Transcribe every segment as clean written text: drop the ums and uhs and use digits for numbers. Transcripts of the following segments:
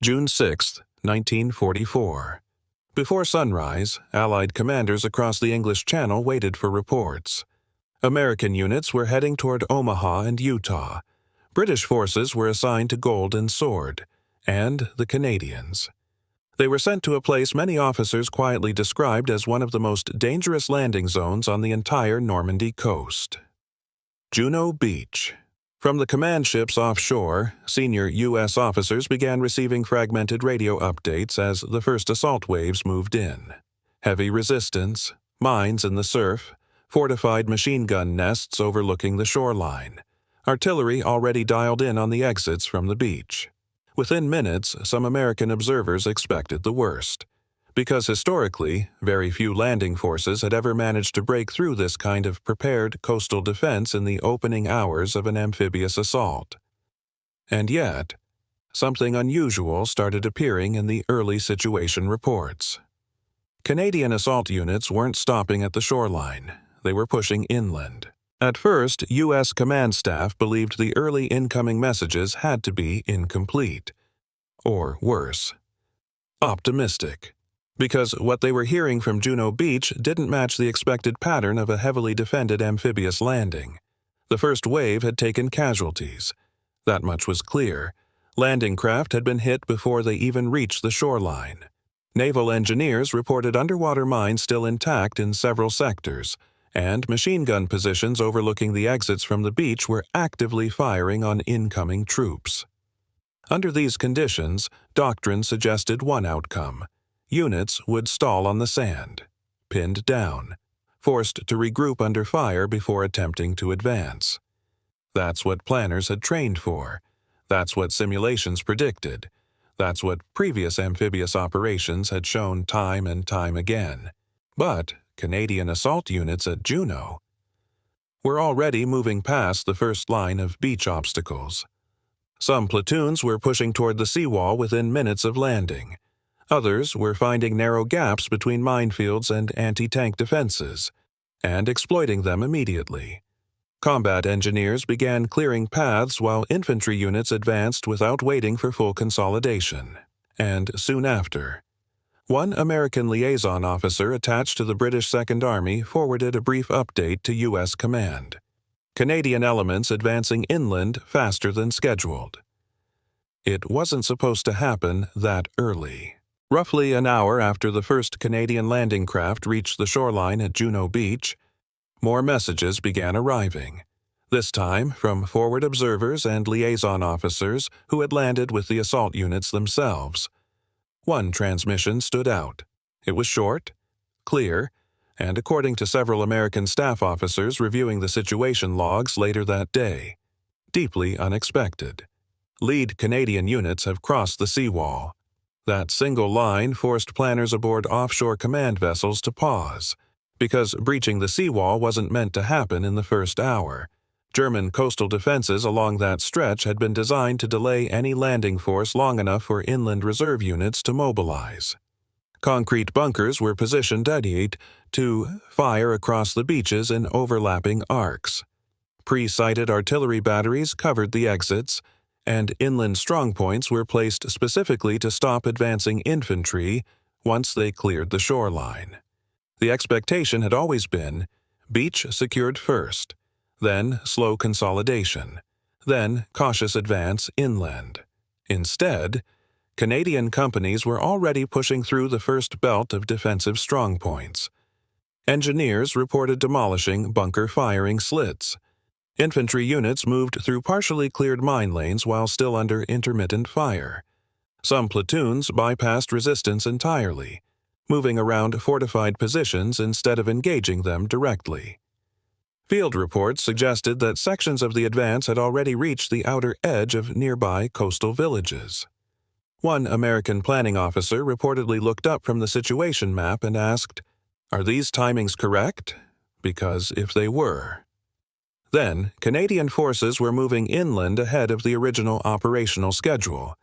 June 6, 1944. Before sunrise, Allied commanders across the English Channel waited for reports. American units were heading toward Omaha and Utah. British forces were assigned to Gold and Sword, and the Canadians. They were sent to a place many officers quietly described as one of the most dangerous landing zones on the entire Normandy coast. Juno Beach. From the command ships offshore, senior U.S. officers began receiving fragmented radio updates as the first assault waves moved in. Heavy resistance, mines in the surf, fortified machine gun nests overlooking the shoreline. Artillery already dialed in on the exits from the beach. Within minutes, some American observers expected the worst. Because historically, very few landing forces had ever managed to break through this kind of prepared coastal defense in the opening hours of an amphibious assault. And yet, something unusual started appearing in the early situation reports. Canadian assault units weren't stopping at the shoreline. They were pushing inland. At first, U.S. command staff believed the early incoming messages had to be incomplete. Or worse, optimistic. Because what they were hearing from Juno Beach didn't match the expected pattern of a heavily defended amphibious landing. The first wave had taken casualties. That much was clear. Landing craft had been hit before they even reached the shoreline. Naval engineers reported underwater mines still intact in several sectors, and machine gun positions overlooking the exits from the beach were actively firing on incoming troops. Under these conditions, doctrine suggested one outcome. Units would stall on the sand, pinned down, forced to regroup under fire before attempting to advance. That's what planners had trained for. That's what simulations predicted. That's what previous amphibious operations had shown time and time again. But Canadian assault units at Juno were already moving past the first line of beach obstacles. Some platoons were pushing toward the seawall within minutes of landing. Others were finding narrow gaps between minefields and anti-tank defenses, and exploiting them immediately. Combat engineers began clearing paths while infantry units advanced without waiting for full consolidation. And soon after, one American liaison officer attached to the British Second Army forwarded a brief update to U.S. command. Canadian elements advancing inland faster than scheduled. It wasn't supposed to happen that early. Roughly an hour after the first Canadian landing craft reached the shoreline at Juno Beach, more messages began arriving, this time from forward observers and liaison officers who had landed with the assault units themselves. One transmission stood out. It was short, clear, and according to several American staff officers reviewing the situation logs later that day, deeply unexpected. Lead Canadian units have crossed the seawall. That single line forced planners aboard offshore command vessels to pause, because breaching the seawall wasn't meant to happen in the first hour. German coastal defenses along that stretch had been designed to delay any landing force long enough for inland reserve units to mobilize. Concrete bunkers were positioned ready to fire across the beaches in overlapping arcs. Pre-sighted artillery batteries covered the exits, and inland strongpoints were placed specifically to stop advancing infantry once they cleared the shoreline. The expectation had always been beach secured first, then slow consolidation, then cautious advance inland. Instead, Canadian companies were already pushing through the first belt of defensive strongpoints. Engineers reported demolishing bunker-firing slits. Infantry units moved through partially cleared mine lanes while still under intermittent fire. Some platoons bypassed resistance entirely, moving around fortified positions instead of engaging them directly. Field reports suggested that sections of the advance had already reached the outer edge of nearby coastal villages. One American planning officer reportedly looked up from the situation map and asked, "Are these timings correct?" Because if they were. Then, Canadian forces were moving inland ahead of the original operational schedule,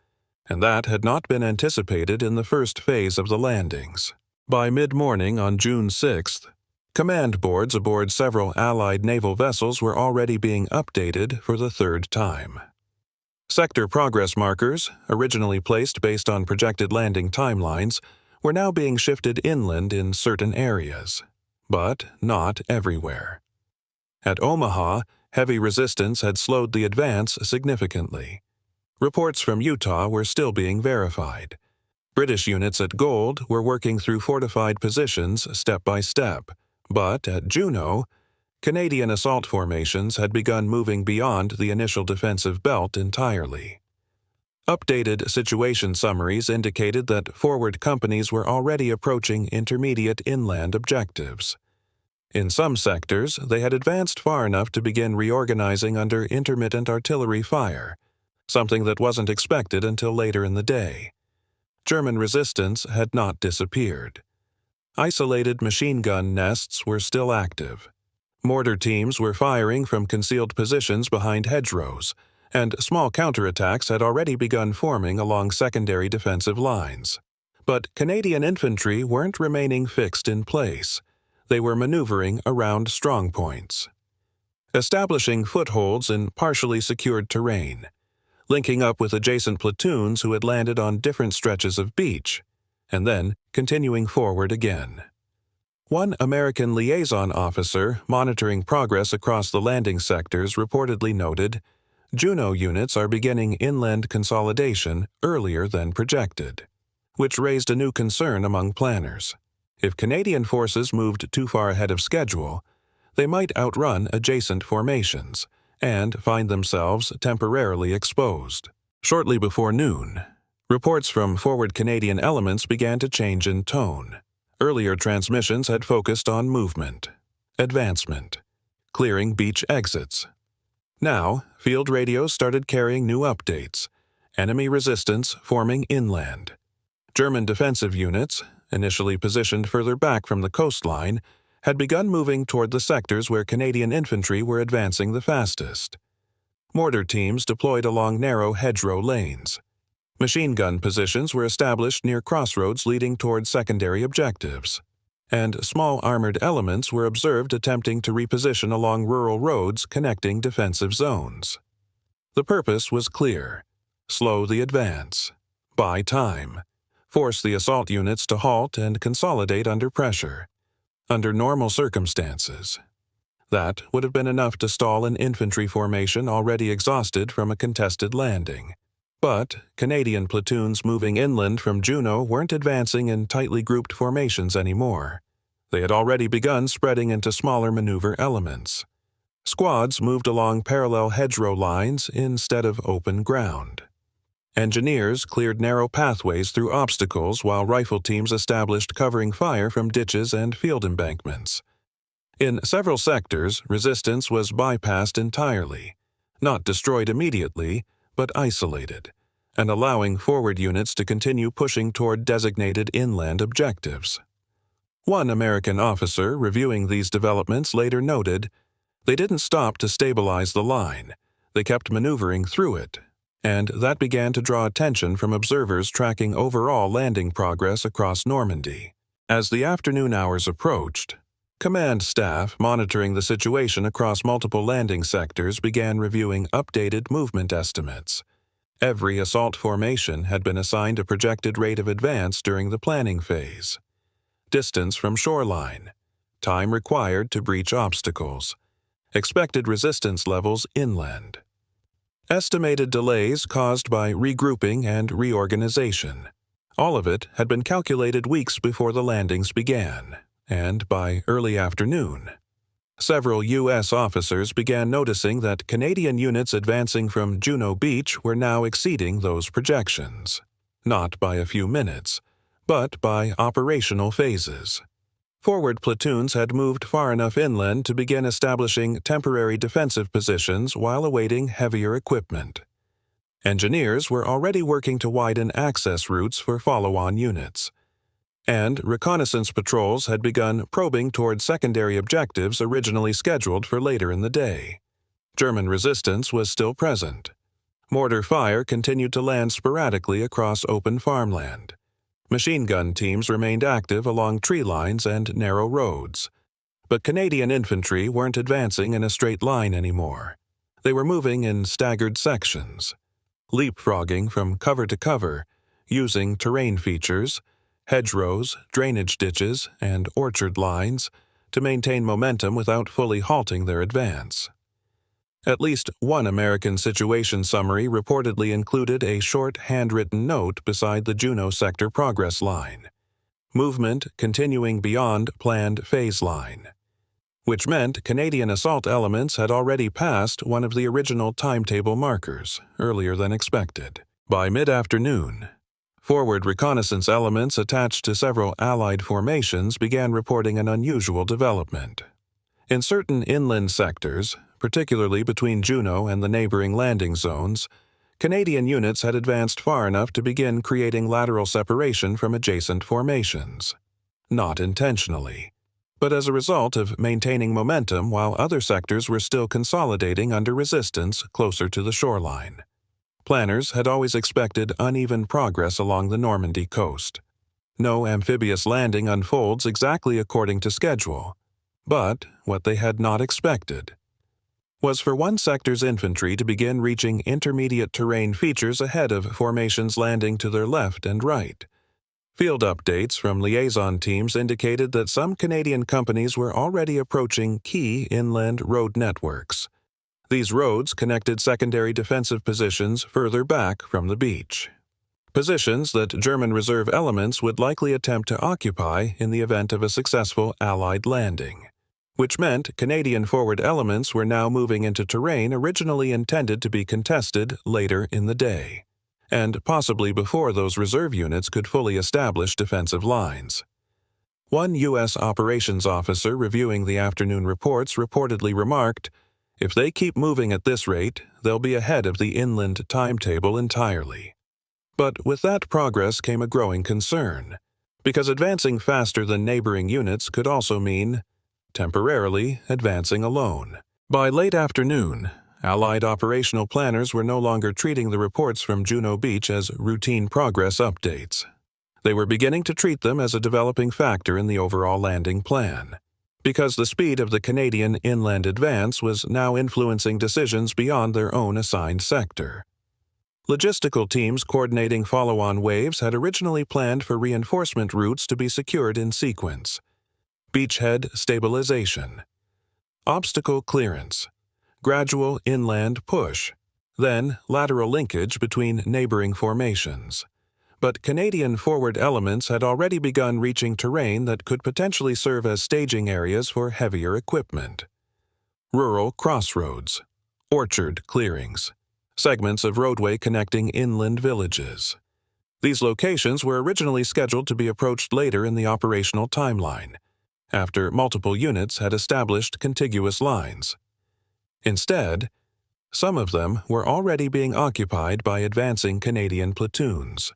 and that had not been anticipated in the first phase of the landings. By mid-morning on June 6th, command boards aboard several Allied naval vessels were already being updated for the third time. Sector progress markers, originally placed based on projected landing timelines, were now being shifted inland in certain areas, but not everywhere. At Omaha, heavy resistance had slowed the advance significantly. Reports from Utah were still being verified. British units at Gold were working through fortified positions step by step, but at Juno, Canadian assault formations had begun moving beyond the initial defensive belt entirely. Updated situation summaries indicated that forward companies were already approaching intermediate inland objectives. In some sectors, they had advanced far enough to begin reorganizing under intermittent artillery fire, something that wasn't expected until later in the day. German resistance had not disappeared. Isolated machine gun nests were still active. Mortar teams were firing from concealed positions behind hedgerows, and small counterattacks had already begun forming along secondary defensive lines. But Canadian infantry weren't remaining fixed in place. They were maneuvering around strongpoints, establishing footholds in partially secured terrain, linking up with adjacent platoons who had landed on different stretches of beach, and then continuing forward again. One American liaison officer monitoring progress across the landing sectors reportedly noted, "Juno units are beginning inland consolidation earlier than projected," which raised a new concern among planners. If Canadian forces moved too far ahead of schedule, they might outrun adjacent formations and find themselves temporarily exposed. Shortly before noon, reports from forward Canadian elements began to change in tone. Earlier transmissions had focused on movement, advancement, clearing beach exits. Now, field radios started carrying new updates, enemy resistance forming inland. German defensive units, initially positioned further back from the coastline, had begun moving toward the sectors where Canadian infantry were advancing the fastest. Mortar teams deployed along narrow hedgerow lanes. Machine gun positions were established near crossroads leading toward secondary objectives, and small armored elements were observed attempting to reposition along rural roads connecting defensive zones. The purpose was clear: slow the advance, buy time, force the assault units to halt and consolidate under pressure. Under normal circumstances, that would have been enough to stall an infantry formation already exhausted from a contested landing. But Canadian platoons moving inland from Juno weren't advancing in tightly grouped formations anymore. They had already begun spreading into smaller maneuver elements. Squads moved along parallel hedgerow lines instead of open ground. Engineers cleared narrow pathways through obstacles while rifle teams established covering fire from ditches and field embankments. In several sectors, resistance was bypassed entirely, not destroyed immediately, but isolated, and allowing forward units to continue pushing toward designated inland objectives. One American officer reviewing these developments later noted, "They didn't stop to stabilize the line. They kept maneuvering through it," and that began to draw attention from observers tracking overall landing progress across Normandy. As the afternoon hours approached, command staff monitoring the situation across multiple landing sectors began reviewing updated movement estimates. Every assault formation had been assigned a projected rate of advance during the planning phase. Distance from shoreline, time required to breach obstacles, expected resistance levels inland. Estimated delays caused by regrouping and reorganization. All of it had been calculated weeks before the landings began, and by early afternoon, several U.S. officers began noticing that Canadian units advancing from Juno Beach were now exceeding those projections, not by a few minutes, but by operational phases. Forward platoons had moved far enough inland to begin establishing temporary defensive positions while awaiting heavier equipment. Engineers were already working to widen access routes for follow-on units, and reconnaissance patrols had begun probing toward secondary objectives originally scheduled for later in the day. German resistance was still present. Mortar fire continued to land sporadically across open farmland. Machine gun teams remained active along tree lines and narrow roads. But Canadian infantry weren't advancing in a straight line anymore. They were moving in staggered sections. leapfrogging from cover to cover, using terrain features, hedgerows, drainage ditches, and orchard lines to maintain momentum without fully halting their advance. At least one American situation summary reportedly included a short handwritten note beside the Juno sector progress line, movement continuing beyond planned phase line, which meant Canadian assault elements had already passed one of the original timetable markers earlier than expected. By mid-afternoon, forward reconnaissance elements attached to several Allied formations began reporting an unusual development. In certain inland sectors, particularly between Juno and the neighboring landing zones, Canadian units had advanced far enough to begin creating lateral separation from adjacent formations. Not intentionally, but as a result of maintaining momentum while other sectors were still consolidating under resistance closer to the shoreline. Planners had always expected uneven progress along the Normandy coast. No amphibious landing unfolds exactly according to schedule, but what they had not expected was for one sector's infantry to begin reaching intermediate terrain features ahead of formations landing to their left and right. Field updates from liaison teams indicated that some Canadian companies were already approaching key inland road networks. These roads connected secondary defensive positions further back from the beach, positions that German reserve elements would likely attempt to occupy in the event of a successful Allied landing, which meant Canadian forward elements were now moving into terrain originally intended to be contested later in the day, and possibly before those reserve units could fully establish defensive lines. One U.S. operations officer reviewing the afternoon reports reportedly remarked, "If they keep moving at this rate, they'll be ahead of the inland timetable entirely." But with that progress came a growing concern, because advancing faster than neighboring units could also mean temporarily advancing alone. By late afternoon, Allied operational planners were no longer treating the reports from Juno Beach as routine progress updates. They were beginning to treat them as a developing factor in the overall landing plan, because the speed of the Canadian inland advance was now influencing decisions beyond their own assigned sector. Logistical teams coordinating follow-on waves had originally planned for reinforcement routes to be secured in sequence: beachhead stabilization, obstacle clearance, gradual inland push, then lateral linkage between neighboring formations. But Canadian forward elements had already begun reaching terrain that could potentially serve as staging areas for heavier equipment. Rural crossroads, orchard clearings, segments of roadway connecting inland villages. These locations were originally scheduled to be approached later in the operational timeline, after multiple units had established contiguous lines. Instead, some of them were already being occupied by advancing Canadian platoons,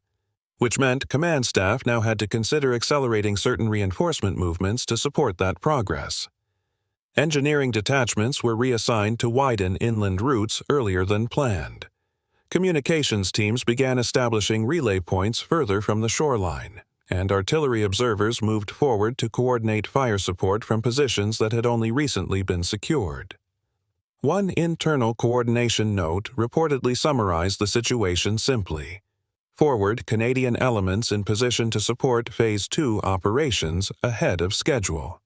which meant command staff now had to consider accelerating certain reinforcement movements to support that progress. Engineering detachments were reassigned to widen inland routes earlier than planned. Communications teams began establishing relay points further from the shoreline, and artillery observers moved forward to coordinate fire support from positions that had only recently been secured. One internal coordination note reportedly summarized the situation simply: forward Canadian elements in position to support Phase 2 operations ahead of schedule,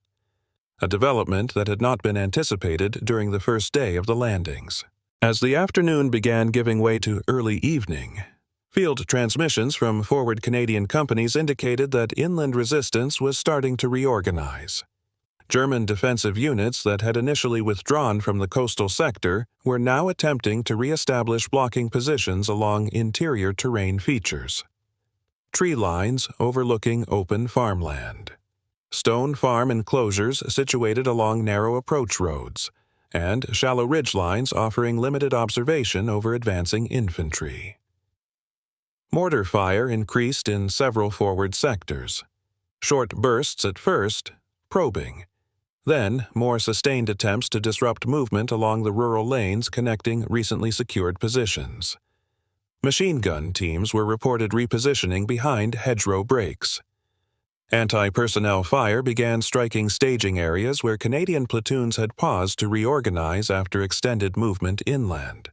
a development that had not been anticipated during the first day of the landings. As the afternoon began giving way to early evening, field transmissions from forward Canadian companies indicated that inland resistance was starting to reorganize. German defensive units that had initially withdrawn from the coastal sector were now attempting to re-establish blocking positions along interior terrain features. Tree lines overlooking open farmland, stone farm enclosures situated along narrow approach roads, and shallow ridge lines offering limited observation over advancing infantry. Mortar fire increased in several forward sectors. Short bursts at first, probing. Then, more sustained attempts to disrupt movement along the rural lanes connecting recently secured positions. Machine gun teams were reported repositioning behind hedgerow breaks. Anti-personnel fire began striking staging areas where Canadian platoons had paused to reorganize after extended movement inland.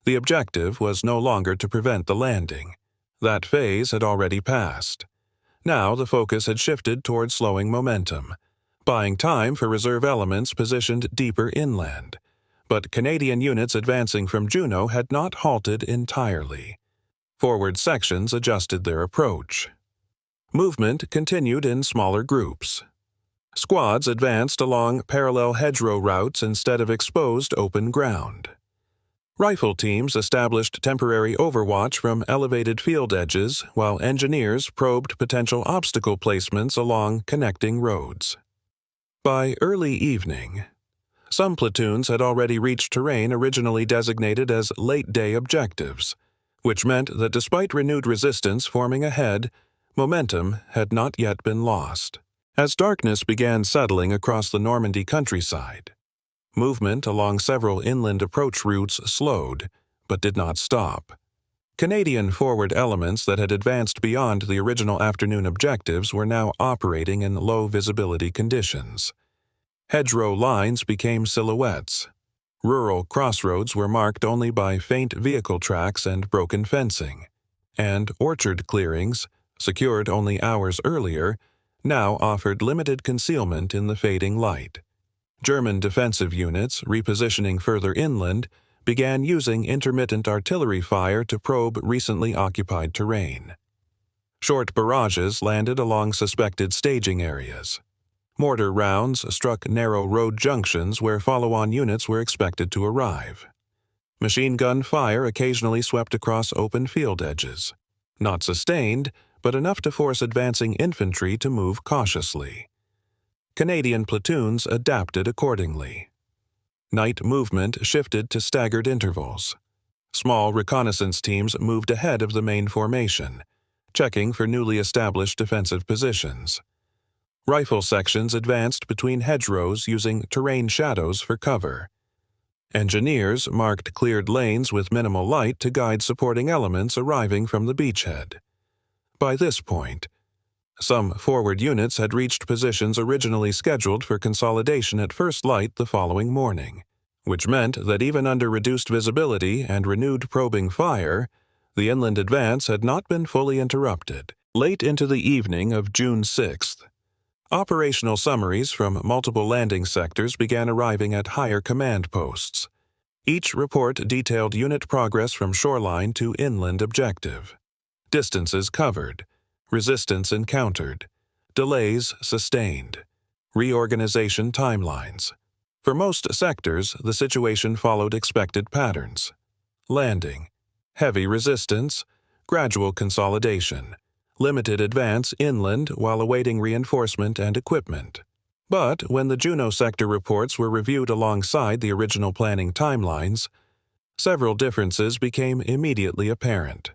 The objective was no longer to prevent the landing. That phase had already passed. Now the focus had shifted toward slowing momentum, buying time for reserve elements positioned deeper inland. But Canadian units advancing from Juno had not halted entirely. Forward sections adjusted their approach. Movement continued in smaller groups. Squads advanced along parallel hedgerow routes instead of exposed open ground. Rifle teams established temporary overwatch from elevated field edges, while engineers probed potential obstacle placements along connecting roads. By early evening, some platoons had already reached terrain originally designated as late-day objectives, which meant that despite renewed resistance forming ahead, momentum had not yet been lost. As darkness began settling across the Normandy countryside, movement along several inland approach routes slowed, but did not stop. Canadian forward elements that had advanced beyond the original afternoon objectives were now operating in low visibility conditions. Hedgerow lines became silhouettes. Rural crossroads were marked only by faint vehicle tracks and broken fencing, and orchard clearings, secured only hours earlier, now offered limited concealment in the fading light. German defensive units, repositioning further inland, began using intermittent artillery fire to probe recently occupied terrain. Short barrages landed along suspected staging areas. Mortar rounds struck narrow road junctions where follow-on units were expected to arrive. Machine gun fire occasionally swept across open field edges, not sustained, but enough to force advancing infantry to move cautiously. Canadian platoons adapted accordingly. Night movement shifted to staggered intervals. Small reconnaissance teams moved ahead of the main formation, checking for newly established defensive positions. Rifle sections advanced between hedgerows using terrain shadows for cover. Engineers marked cleared lanes with minimal light to guide supporting elements arriving from the beachhead. By this point, some forward units had reached positions originally scheduled for consolidation at first light the following morning, which meant that even under reduced visibility and renewed probing fire, the inland advance had not been fully interrupted. Late into the evening of June 6th, operational summaries from multiple landing sectors began arriving at higher command posts. Each report detailed unit progress from shoreline to inland objective. Distances covered, resistance encountered, delays sustained, reorganization timelines. For most sectors, the situation followed expected patterns. Landing, heavy resistance, gradual consolidation, limited advance inland while awaiting reinforcement and equipment. But when the Juno sector reports were reviewed alongside the original planning timelines, several differences became immediately apparent.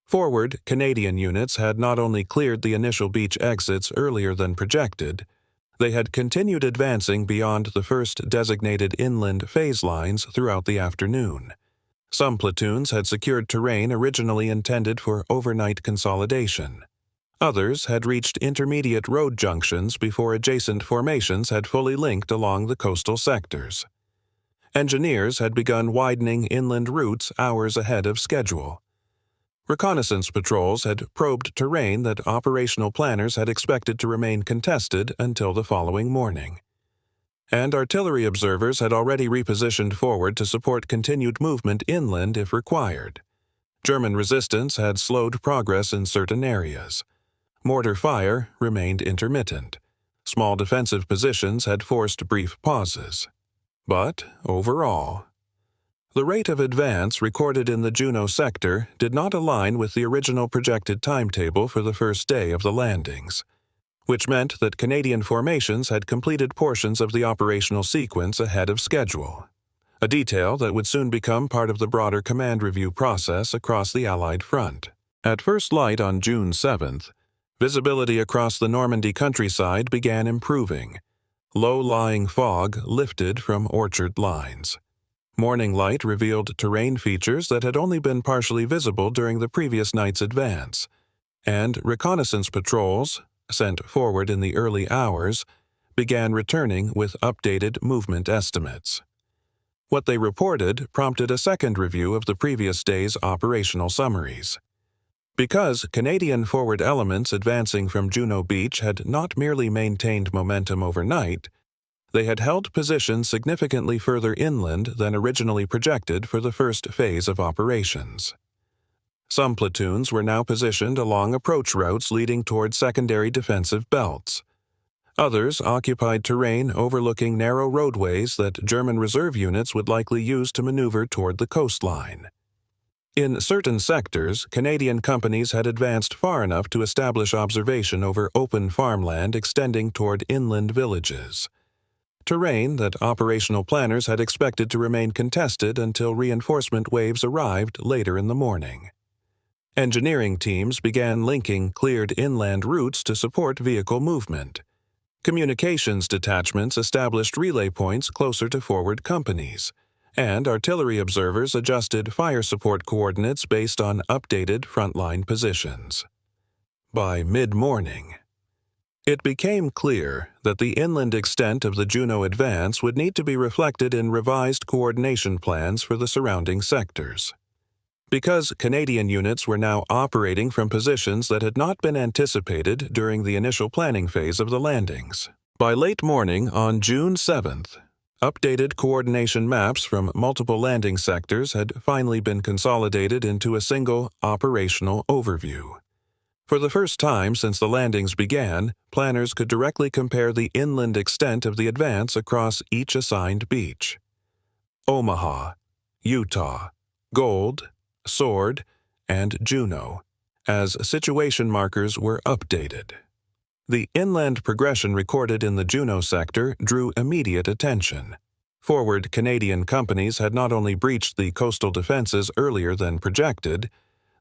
Forward, Canadian units had not only cleared the initial beach exits earlier than projected, they had continued advancing beyond the first designated inland phase lines throughout the afternoon. Some platoons had secured terrain originally intended for overnight consolidation. Others had reached intermediate road junctions before adjacent formations had fully linked along the coastal sectors. Engineers had begun widening inland routes hours ahead of schedule. Reconnaissance patrols had probed terrain that operational planners had expected to remain contested until the following morning. And artillery observers had already repositioned forward to support continued movement inland if required. German resistance had slowed progress in certain areas. Mortar fire remained intermittent. Small defensive positions had forced brief pauses. But, overall, the rate of advance recorded in the Juno sector did not align with the original projected timetable for the first day of the landings, which meant that Canadian formations had completed portions of the operational sequence ahead of schedule, a detail that would soon become part of the broader command review process across the Allied front. At first light on June 7th, visibility across the Normandy countryside began improving. Low-lying fog lifted from orchard lines. Morning light revealed terrain features that had only been partially visible during the previous night's advance, and reconnaissance patrols, sent forward in the early hours, began returning with updated movement estimates. What they reported prompted a second review of the previous day's operational summaries. Because Canadian forward elements advancing from Juno Beach had not merely maintained momentum overnight, they had held positions significantly further inland than originally projected for the first phase of operations. Some platoons were now positioned along approach routes leading toward secondary defensive belts. Others occupied terrain overlooking narrow roadways that German reserve units would likely use to maneuver toward the coastline. In certain sectors, Canadian companies had advanced far enough to establish observation over open farmland extending toward inland villages. Terrain that operational planners had expected to remain contested until reinforcement waves arrived later in the morning. Engineering teams began linking cleared inland routes to support vehicle movement. Communications detachments established relay points closer to forward companies, and artillery observers adjusted fire support coordinates based on updated frontline positions. By mid-morning, it became clear that the inland extent of the Juno advance would need to be reflected in revised coordination plans for the surrounding sectors. Because Canadian units were now operating from positions that had not been anticipated during the initial planning phase of the landings. By late morning on June 7th, updated coordination maps from multiple landing sectors had finally been consolidated into a single operational overview. For the first time since the landings began, planners could directly compare the inland extent of the advance across each assigned beach. Omaha, Utah, Gold, Sword, and Juno, as situation markers were updated. The inland progression recorded in the Juno sector drew immediate attention. Forward Canadian companies had not only breached the coastal defenses earlier than projected,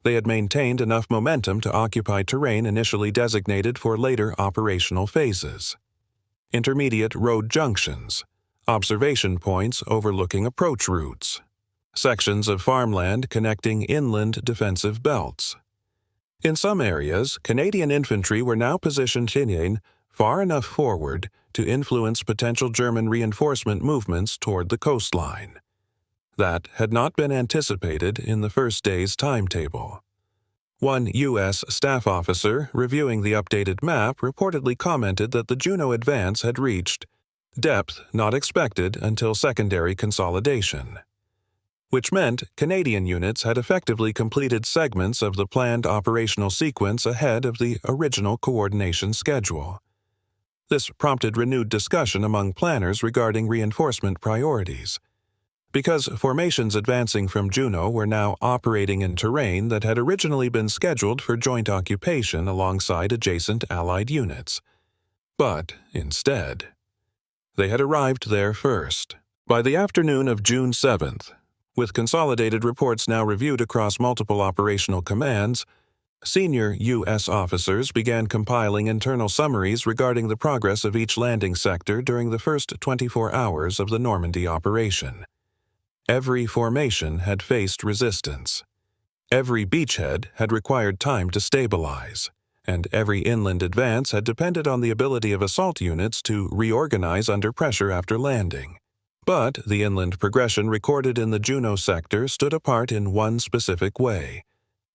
they had maintained enough momentum to occupy terrain initially designated for later operational phases. Intermediate road junctions, observation points overlooking approach routes, sections of farmland connecting inland defensive belts. In some areas, Canadian infantry were now positioned in far enough forward to influence potential German reinforcement movements toward the coastline. That had not been anticipated in the first day's timetable. One U.S. staff officer reviewing the updated map reportedly commented that the Juno advance had reached depth not expected until secondary consolidation, which meant Canadian units had effectively completed segments of the planned operational sequence ahead of the original coordination schedule. This prompted renewed discussion among planners regarding reinforcement priorities. Because formations advancing from Juno were now operating in terrain that had originally been scheduled for joint occupation alongside adjacent Allied units. But, instead, they had arrived there first. By the afternoon of June 7th, with consolidated reports now reviewed across multiple operational commands, senior U.S. officers began compiling internal summaries regarding the progress of each landing sector during the first 24 hours of the Normandy operation. Every formation had faced resistance. Every beachhead had required time to stabilize, and every inland advance had depended on the ability of assault units to reorganize under pressure after landing. But the inland progression recorded in the Juno sector stood apart in one specific way.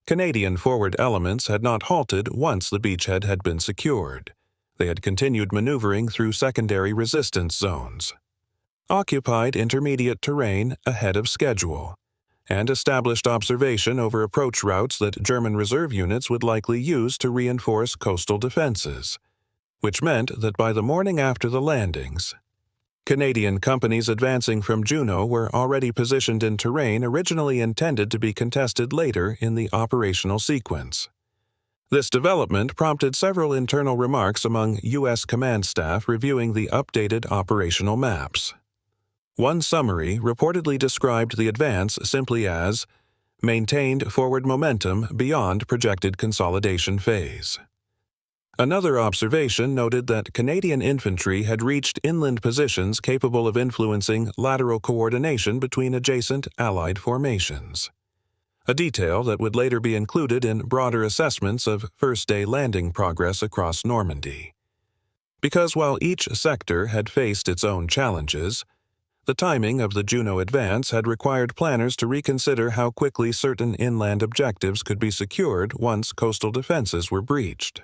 Canadian forward elements had not halted once the beachhead had been secured. They had continued maneuvering through secondary resistance zones, occupied intermediate terrain ahead of schedule, and established observation over approach routes that German reserve units would likely use to reinforce coastal defenses, which meant that by the morning after the landings, Canadian companies advancing from Juno were already positioned in terrain originally intended to be contested later in the operational sequence. This development prompted several internal remarks among U.S. command staff reviewing the updated operational maps. One summary reportedly described the advance simply as maintained forward momentum beyond projected consolidation phase. Another observation noted that Canadian infantry had reached inland positions capable of influencing lateral coordination between adjacent Allied formations, a detail that would later be included in broader assessments of first-day landing progress across Normandy. Because while each sector had faced its own challenges, The timing of the Juno advance had required planners to reconsider how quickly certain inland objectives could be secured once coastal defenses were breached.